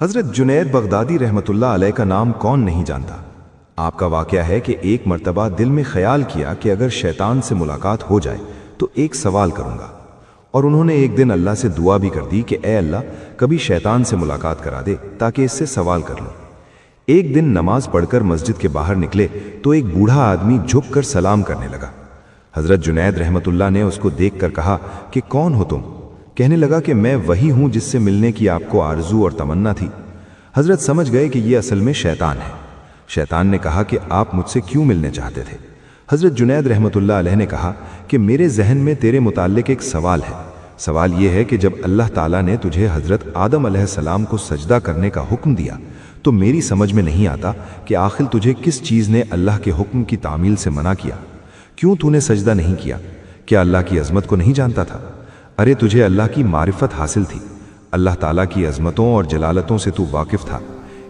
حضرت جنید بغدادی रहमतुल्लाह अलैह का नाम कौन नहीं जानता। आपका वाकया है कि एक मर्तबा दिल में ख्याल किया कि अगर शैतान से मुलाकात हो जाए तो एक सवाल करूंगा, और उन्होंने एक दिन अल्लाह से दुआ भी कर दी कि ए अल्लाह, कभी शैतान से मुलाकात करा दे ताकि इससे सवाल कर लूं। एक दिन नमाज पढ़कर मस्जिद के बाहर निकले तो एक बूढ़ा आदमी झुककर सलाम करने लगा। हजरत जुनैद रहमतुल्लाह ने उसको देखकर कहा कि कौन हो तुम? कहने लगा कि मैं वही हूं जिससे मिलने की आपको आरजू और तमन्ना थी। हजरत समझ गए कि यह असल में शैतान है। शैतान ने कहा कि आप मुझसे क्यों मिलने चाहते थे? हजरत जुनैद रहमतुल्लाह अलैह ने कहा कि मेरे जहन में तेरे मुताल्लिक एक सवाल है। सवाल यह है कि जब अल्लाह ताला ने तुझे हजरत आदम अलैहिस्सलाम को सजदा करने का हुक्म दिया तो मेरी समझ में नहीं आता कि आखिर तुझे किस चीज़ ने अल्लाह के हुक्म की तामील से मना किया। क्यों तूने सजदा नहीं किया? क्या अल्लाह की अजमत को नहीं जानता था? अरे तुझे अल्लाह की मारिफत हासिल थी, अल्लाह ताला की अजमतों और जलालतों से तू वाकिफ था।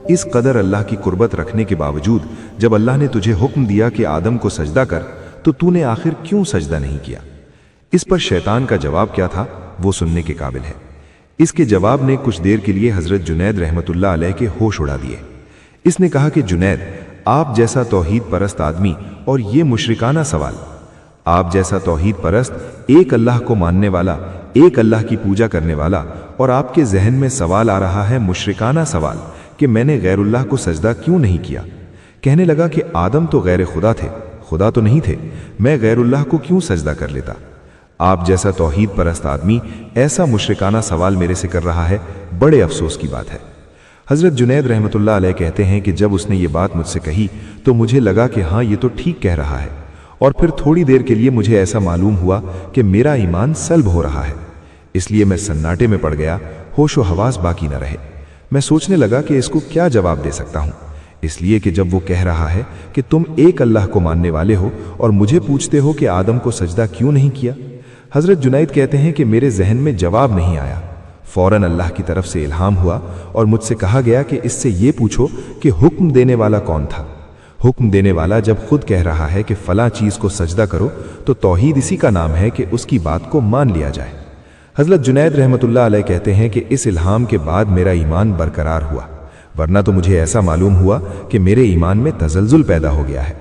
इस कदर अल्लाह की कुर्बत रखने के बावजूद जब अल्लाह ने तुझे हुक्म दिया कि आदम को सजदा कर, तो तूने आखिर क्यों सजदा नहीं किया? इस पर शैतान का जवाब क्या था वो सुनने के काबिल है। इसके जवाब ने कुछ देर के लिए हजरत जुनैद रहमतुल्लाह अलैह के होश उड़ा दिए। इसने कहा कि जुनैद, आप जैसा तौहीद परस्त आदमी और ये मुशरिकाना सवाल, आप जैसा तौहीद परस्त, एक अल्लाह को मानने वाला, एक अल्लाह की पूजा करने वाला, और आपके जहन में सवाल आ रहा है मुशरिकाना सवाल कि मैंने गैरुल्लाह को सजदा क्यों नहीं किया। कहने लगा कि आदम तो गैर खुदा थे, खुदा तो नहीं थे, मैं गैरुल्लाह को क्यों सजदा कर लेता। आप जैसा तौहीद परस्त आदमी ऐसा मुशरिकाना सवाल मेरे से कर रहा है, बड़े अफसोस की बात है। हजरत जुनैद रहमतुल्लाह अलैह कहते हैं कि जब उसने ये बात मुझसे कही तो मुझे लगा कि हाँ, ये तो ठीक कह रहा है, और फिर थोड़ी देर के लिए मुझे ऐसा मालूम हुआ कि मेरा ईमान सल्ब हो रहा है। इसलिए मैं सन्नाटे में पड़ गया, होश व हवास बाकी न रहे। मैं सोचने लगा कि इसको क्या जवाब दे सकता हूँ, इसलिए कि जब वो कह रहा है कि तुम एक अल्लाह को मानने वाले हो और मुझे पूछते हो कि आदम को सजदा क्यों नहीं किया। हजरत जुनैद कहते हैं कि मेरे जहन में जवाब नहीं आया। फौरन अल्लाह की तरफ से इल्हाम हुआ और मुझसे कहा गया कि इससे ये पूछो कि हुक्म देने वाला कौन था। हुक्म देने वाला जब खुद कह रहा है कि फला चीज को सजदा करो तो तौहीद इसी का नाम है कि उसकी बात को मान लिया जाए। हजरत जुनैद रहमतुल्लाह अलैह कहते हैं कि इस इल्हाम के बाद मेरा ईमान बरकरार हुआ, वरना तो मुझे ऐसा मालूम हुआ कि मेरे ईमान में तजल्जुल पैदा हो गया है।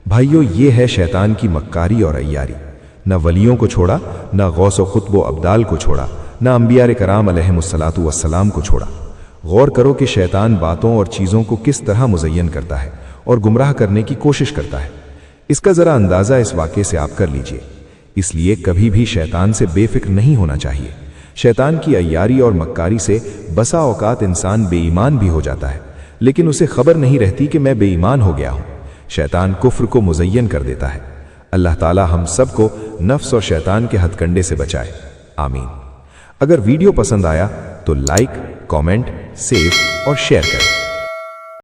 भाइयों, ये है शैतान की मक्कारी और अय्यारी। न वलियों को छोड़ा, न गौस व खुतब व अब्दाल को छोड़ा, न अंबिया कराम अलैहिमुस्सलातु वस्सलाम को छोड़ा। गौर करो कि शैतान बातों और चीज़ों को किस तरह मुज़य्यन करता है और गुमराह करने की कोशिश करता है। इसका ज़रा अंदाज़ा इस वाक़े से आप कर लीजिए। इसलिए कभी भी शैतान से बेफिक्र नहीं होना चाहिए। शैतान की अय्यारी और मक्कारी से बसा औकात इंसान बेईमान भी हो जाता है, लेकिन उसे खबर नहीं रहती कि मैं बेईमान हो गया हूँ। शैतान कुफ्र को मुज़य्यन कर देता है। अल्लाह ताला हम सबको नफ्स और शैतान के हथकंडे से बचाए, आमीन। अगर वीडियो पसंद आया तो लाइक, कमेंट, सेव और शेयर करें।